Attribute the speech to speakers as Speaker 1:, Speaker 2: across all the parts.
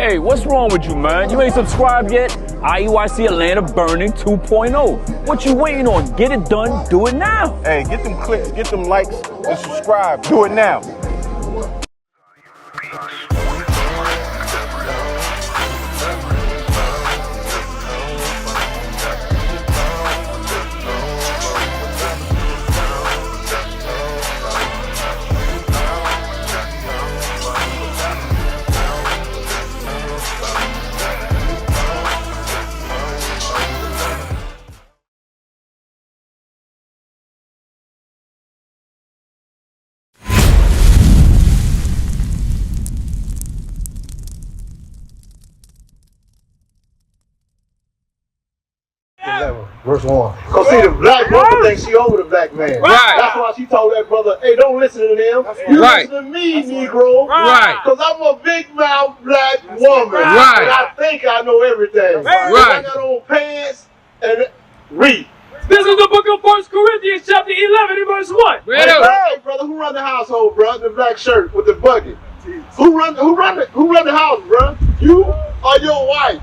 Speaker 1: Hey, what's wrong with you, man? You ain't subscribed yet? IUIC Atlanta Burning 2.0. What you waiting on? Get it done, do it now.
Speaker 2: Hey, get them clicks, get them likes, and subscribe. Do it now.
Speaker 3: Verse 1. Because see, the black woman thinks she over the black man.
Speaker 4: Right.
Speaker 3: That's why she told that brother, hey, don't listen to them. You listen to me, Negro.
Speaker 4: Right.
Speaker 3: Because I'm a big mouth black woman.
Speaker 4: Right.
Speaker 3: And I think I know everything.
Speaker 4: Right.
Speaker 3: I got on pants and read.
Speaker 5: This is the book of 1 Corinthians chapter 11 and verse 1.
Speaker 3: Hey, brother, who run the household, bro? The black shirt with the bucket. Who run the house, bro? You or your wife?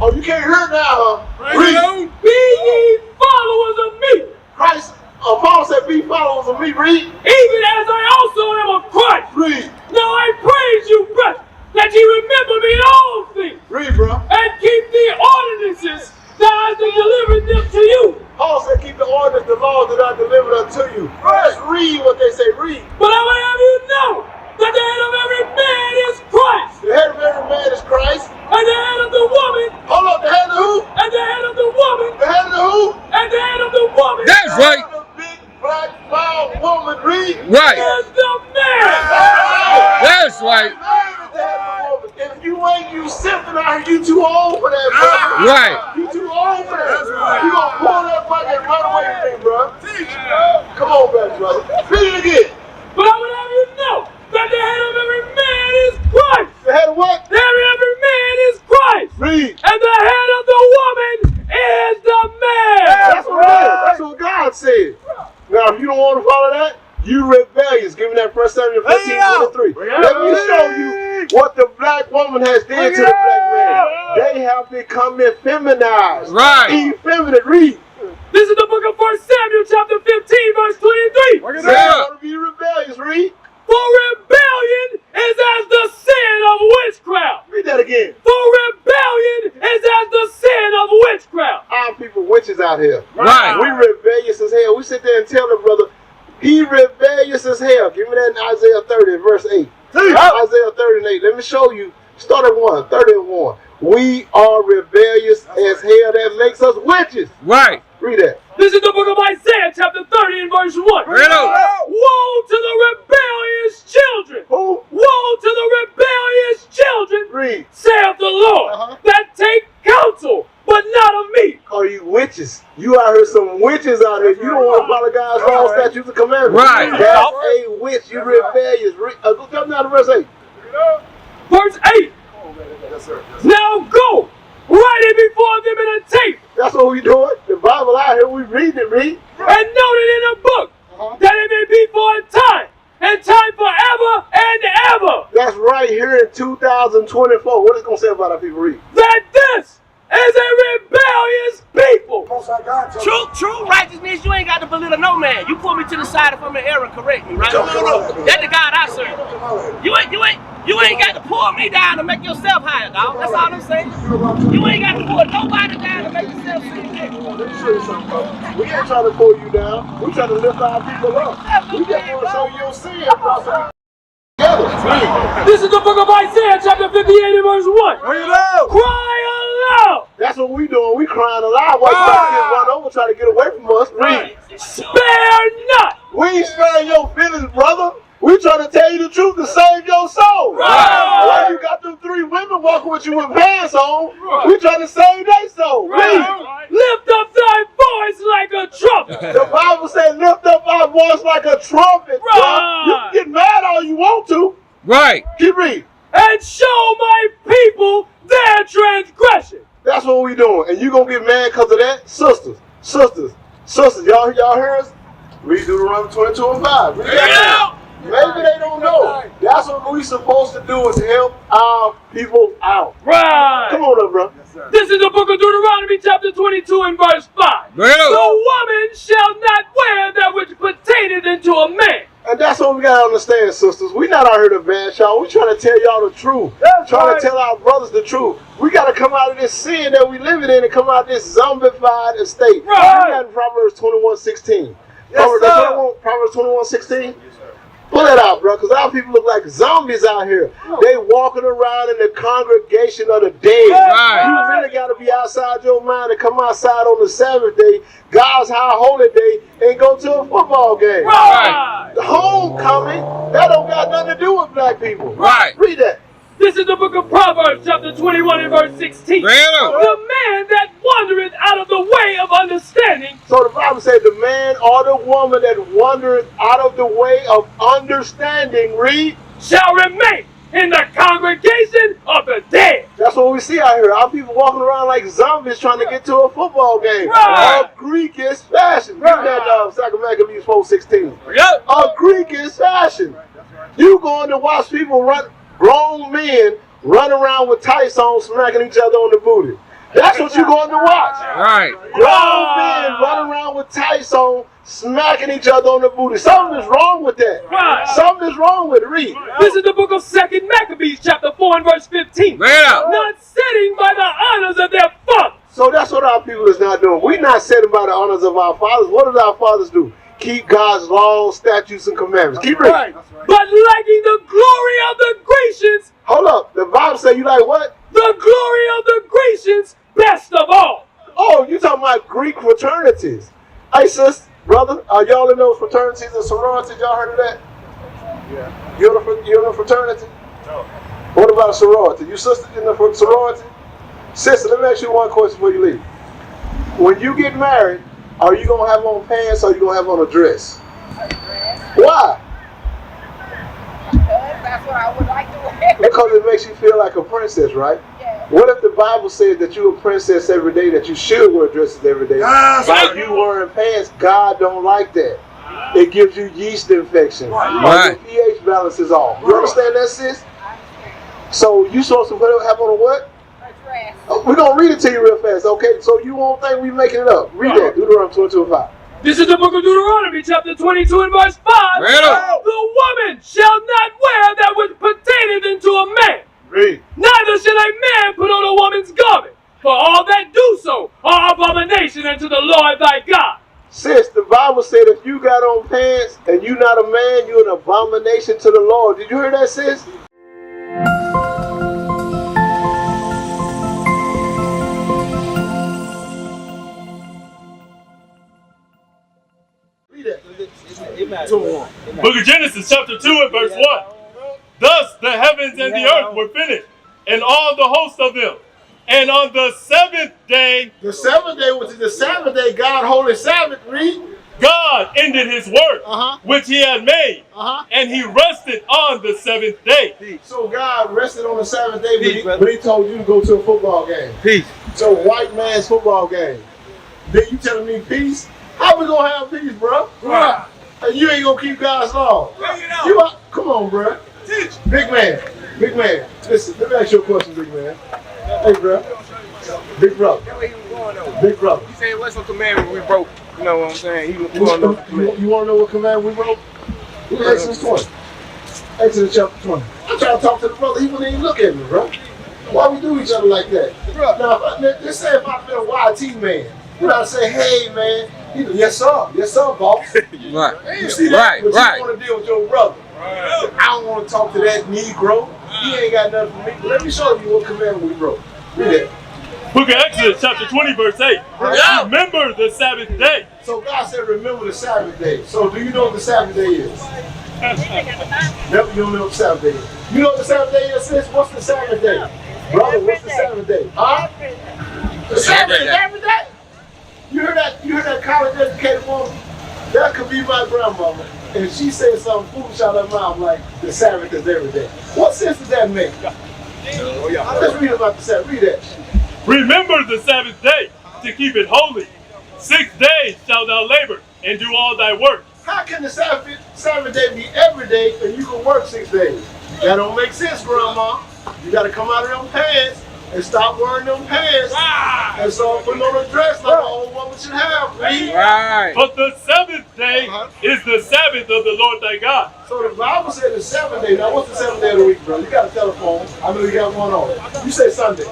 Speaker 3: Oh, you can't hear now, huh?
Speaker 5: Read. Be ye followers of me.
Speaker 3: Christ, Paul said, be followers of me, read.
Speaker 5: Even as I also am of Christ.
Speaker 3: Read.
Speaker 5: Now I praise you, brethren, that ye remember me in all things.
Speaker 3: Read, bro.
Speaker 5: And keep the ordinances that I delivered them to you.
Speaker 3: Paul said, keep the ordinance, the laws that I delivered unto you. Just read what they say, read.
Speaker 5: But I would have you know that the head of every man is Christ.
Speaker 3: The head of every man is Christ.
Speaker 5: And the head of the woman.
Speaker 3: Hold up, the head of who?
Speaker 5: And the head of the woman.
Speaker 3: The head of the who?
Speaker 5: And the head of the woman.
Speaker 4: That's right.
Speaker 3: The big black wild woman, read.
Speaker 4: Right.
Speaker 5: Is the man.
Speaker 4: That's right.
Speaker 3: If you ain't, you simping out here, you too old for that, bro.
Speaker 4: Right.
Speaker 3: You too old for that. You gonna pull that bucket and run away from me, bro. Come on back, brother. Read it again.
Speaker 5: But I would have you know that the head of every man is Christ.
Speaker 3: The head of what?
Speaker 5: The head of every man is Christ.
Speaker 3: Read.
Speaker 5: And the head of the woman is the man.
Speaker 3: That's what it is. That's what God said. Now, if you don't want to follow that, you rebellious. Give me that 1 Samuel 15:23. Let me show you what the black woman has did to the black man. They have become effeminized.
Speaker 4: Right.
Speaker 3: Effeminate. Read.
Speaker 5: This is the book of 1 Samuel chapter 15 verse 23.
Speaker 3: They want to be rebellious. Read.
Speaker 5: For rebellion is as the sin of witchcraft.
Speaker 3: Read that again.
Speaker 5: For rebellion is as the sin of witchcraft.
Speaker 3: Our people witches out here.
Speaker 4: Right.
Speaker 3: We rebellious as hell. We sit there and tell the brother, he rebellious as hell. Give me that in Isaiah 30 verse 8. Isaiah 30 and 8. Let me show you. Start at 1. 30 and 1. We are rebellious as hell. That makes us witches.
Speaker 4: Right.
Speaker 3: Read that.
Speaker 5: This is the book of Isaiah chapter 30 and verse 1. Woe to the rebellious children.
Speaker 3: Who?
Speaker 5: Woe to the rebellious children.
Speaker 3: Read.
Speaker 5: Saith the Lord, that take counsel, but not of me.
Speaker 3: Are you witches? You out here some witches out here. You don't want to follow God's law, statutes, and commandments.
Speaker 4: Right.
Speaker 3: That's a witch. You rebellious. Go down to verse 8.
Speaker 5: Verse 8. Now go, write it before them in a tape.
Speaker 3: That's what we doing. The Bible out here, we read it, read.
Speaker 5: And note it in a book, that it may be for a time, and time forever and ever.
Speaker 3: That's right here in 2024. What is it going to say about our people? Read.
Speaker 5: That this is a rebellious people.
Speaker 6: True righteousness, you ain't got to belittle no man. You pull me to the side if I'm in error, correct me, right? That's the God I serve. You ain't got to pull me down to make yourself higher, dog. That's all I'm saying. You ain't got to pull nobody down to make yourself sing.
Speaker 3: Let me show you something, bro. We ain't trying to pull you down. We trying to lift our people up. We just want to show you your sin, bro.
Speaker 5: This is the book of Isaiah chapter 58 and verse 1. Cry aloud.
Speaker 3: That's what we doing. We crying aloud. While you get run over trying to get away from us. Read.
Speaker 5: Spare not.
Speaker 3: We ain't sparing your feelings, brother. We trying to tell you the truth to save your soul. Why you got them 3 women walking with you with pants on? We trying to save their soul.
Speaker 5: Lift up thy voice like a trumpet.
Speaker 3: The Bible said lift up our voice like a trumpet. You can get mad all you want to.
Speaker 4: Right.
Speaker 3: Keep reading.
Speaker 5: And show my people their transgression.
Speaker 3: That's what we doing. And you going to get mad because of that? Sisters, y'all hear us? Read Deuteronomy 22 and 5. Read that. Maybe they don't know. That's what we supposed to do, is help our people out.
Speaker 5: Right.
Speaker 3: Come on up, bro.
Speaker 5: This is the book of Deuteronomy chapter 22 and verse 5. The woman shall not wear that which pertaineth unto a man.
Speaker 3: And that's what we got to understand, sisters. We're not out here to bash y'all. We're trying to tell y'all the truth. Trying to tell our brothers the truth. We got to come out of this sin that we living in and come out of this zombified estate.
Speaker 5: Right.
Speaker 3: We got in Proverbs 21:16.
Speaker 2: Yes,
Speaker 3: Proverbs 21:16. Pull that out, bro, because our people look like zombies out here. They walking around in the congregation of the dead.
Speaker 4: Right.
Speaker 3: You really got to be outside your mind and come outside on the Sabbath day, God's high holy day, and go to a football game.
Speaker 5: Right.
Speaker 3: The homecoming, that don't got nothing to do with black people.
Speaker 4: Right.
Speaker 3: Read that.
Speaker 5: This is the book of Proverbs chapter 21 and verse 16. The man that wandereth out of the way of understanding.
Speaker 3: So the Bible said the man or the woman that wandereth out of the way of understanding, read,
Speaker 5: shall remain in the congregation of the dead.
Speaker 3: That's what we see out here. Our people walking around like zombies trying to get to a football game.
Speaker 5: Right.
Speaker 3: A Greekish fashion. Give that 2 Maccabees 4:16.
Speaker 5: Yep.
Speaker 3: A Greekish fashion. You going to watch people grown men run around with tights on, smacking each other on the booty. That's what you're going to watch.
Speaker 4: Right.
Speaker 3: Grown men run around with tights on, smacking each other on the booty. Something is wrong with that.
Speaker 5: Right.
Speaker 3: Something is wrong with it. Read.
Speaker 5: This is the book of 2 Maccabees chapter 4 and verse 15. Not sitting by the honors of their fathers.
Speaker 3: So that's what our people is not doing. We're not sitting by the honors of our fathers. What did our fathers do? Keep God's laws, statutes, and commandments. Keep reading.
Speaker 5: But liking the glory of the Grecians.
Speaker 3: Hold up. The Bible say you like what?
Speaker 5: The glory of the Grecians best of all.
Speaker 3: Oh, you talking about Greek fraternities. Hey, sis, brother, are y'all in those fraternities and sororities? Y'all heard of that? Yeah. You're in a fraternity? No. What about a sorority? You sister in a sorority? Sister, let me ask you one question before you leave. When you get married, are you going to have on pants or are you going to have on a dress? Why?
Speaker 7: That's what I would like to wear.
Speaker 3: Because it makes you feel like a princess, right?
Speaker 7: Yeah.
Speaker 3: What if the Bible said that you're a princess every day, that you should wear dresses every day? Like you wearing pants, God don't like that. It gives you yeast infection. Right. Your pH balance is off. You understand that, sis? So you supposed to have on a what?
Speaker 7: Dress.
Speaker 3: We're going to read it to you real fast, okay? So you won't think we're making it up. Read that, Deuteronomy 22:5.
Speaker 5: This is the book of Deuteronomy chapter 22 and verse 5. The woman shall not wear that which pertaineth unto a man.
Speaker 3: Read.
Speaker 5: Neither shall a man put on a woman's garment. For all that do so are abomination unto the Lord thy God.
Speaker 3: Sis, the Bible said if you got on pants and you not a man, you're an abomination to the Lord. Did you hear that, sis?
Speaker 8: Book of Genesis chapter 2 and verse 1. Thus the heavens and the earth were finished, and all the hosts of them. And on the seventh day,
Speaker 3: the seventh day, which is the Sabbath day, God holy Sabbath, read.
Speaker 8: God ended his work, which he had made, and he rested on the seventh day.
Speaker 3: So God rested on the Sabbath day, but he told you to go to a football game.
Speaker 4: Peace.
Speaker 3: So white man's football game. Then you telling me peace? How we gonna have peace, bro?
Speaker 8: Right.
Speaker 3: And you ain't gonna keep God's law. Come on, bro.
Speaker 8: Teach.
Speaker 3: Big man. Listen, let me ask you a question, big man. Hey, bro. Big brother. Big brother.
Speaker 2: He said, what's some commandment we broke? You know what I'm saying?
Speaker 3: You want to know what command we broke? Look at Exodus 20. Exodus chapter 20. I'm trying to talk to the brother. He wouldn't even look at me, bro. Why we do each other like that? Bro, now, let's say if I've been a YT man, you gotta say, hey, man. Yes, sir. Yes, sir, boss.
Speaker 4: Right.
Speaker 3: You see that? But you want to deal with your brother. Right. I don't want to talk to that Negro. He ain't got nothing for me. But let me show you what commandment we broke. Read that.
Speaker 8: Book of Exodus chapter 20 verse 8. Remember the Sabbath day.
Speaker 3: So God said remember the Sabbath day. So do you know what the Sabbath day is? Never, you don't know what the Sabbath day is. You know what the Sabbath day is, sis? What's the Sabbath day? Brother, what's the Sabbath day? Huh? The Sabbath is every day? You heard that college educated woman? That could be my grandmama. And she said something foolish out of her mouth like the Sabbath is every day. What sense does that make? Let's read about the Sabbath. Read that.
Speaker 8: Remember the Sabbath day to keep it holy. 6 days shalt thou labor and do all thy work.
Speaker 3: How can the Sabbath day be every day and you can work 6 days? That don't make sense, Grandma. You got to come out of them pants and stop wearing them pants and start putting on a dress like an old woman should have.
Speaker 4: Right.
Speaker 8: But the seventh day is the Sabbath of the Lord thy God.
Speaker 3: So the Bible said the 7th day. Now, what's the 7th day of the week, bro? You got a telephone. I know you got one on. You say Sunday.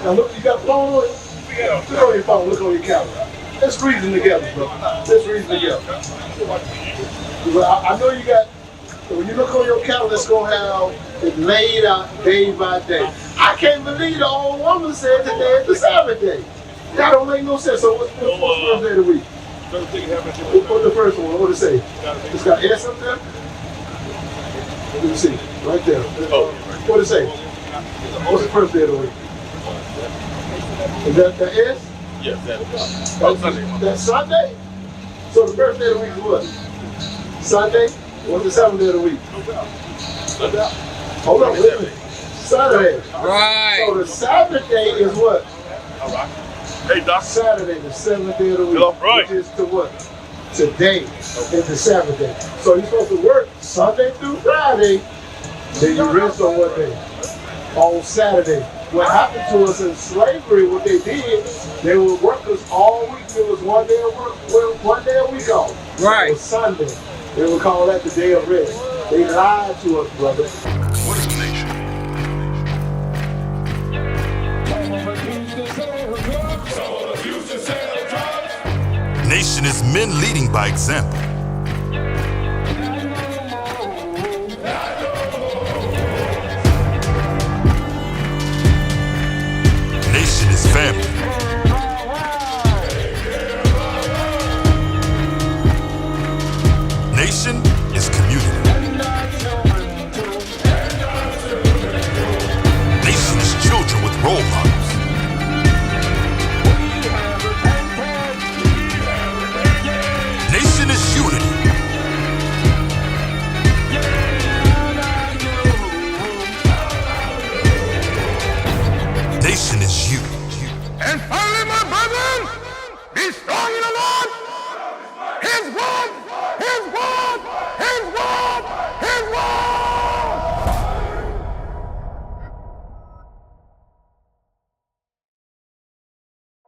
Speaker 3: Now, look, you got a phone on it? Look on your phone. Look on your calendar. Let's reason together, bro. Let's reason together. Well, I know you got, when you look on your calendar, it's going to have it laid out day by day. I can't believe the old woman said today is the Sabbath day. That don't make no sense. So what's the first day of the week? What's the first one? What does it say? It's got S up there? Let me see. Right there. What does it say? What's the first day of the week? Is that the S?
Speaker 2: Yes,
Speaker 3: That's Sunday? So the first day of the week is what? Sunday? What's the 7th day of the week? Hold on, wait a minute. Saturday.
Speaker 4: Right.
Speaker 3: So the Sabbath day is what?
Speaker 2: All right. Hey, Doc.
Speaker 3: Saturday, the 7th day of the week.
Speaker 2: Yeah, right.
Speaker 3: Which is to what? Today is the Sabbath day. So you're supposed to work Sunday through Friday, then you rest on what day? On Saturday. What happened to us in slavery, what they did, they would work us all week. It was one day of work, 1 day a week off.
Speaker 4: Right.
Speaker 3: It was Sunday. They would call that the day of rest. They lied to us, brother.
Speaker 2: What is the nation?
Speaker 9: Nation is men leading by example.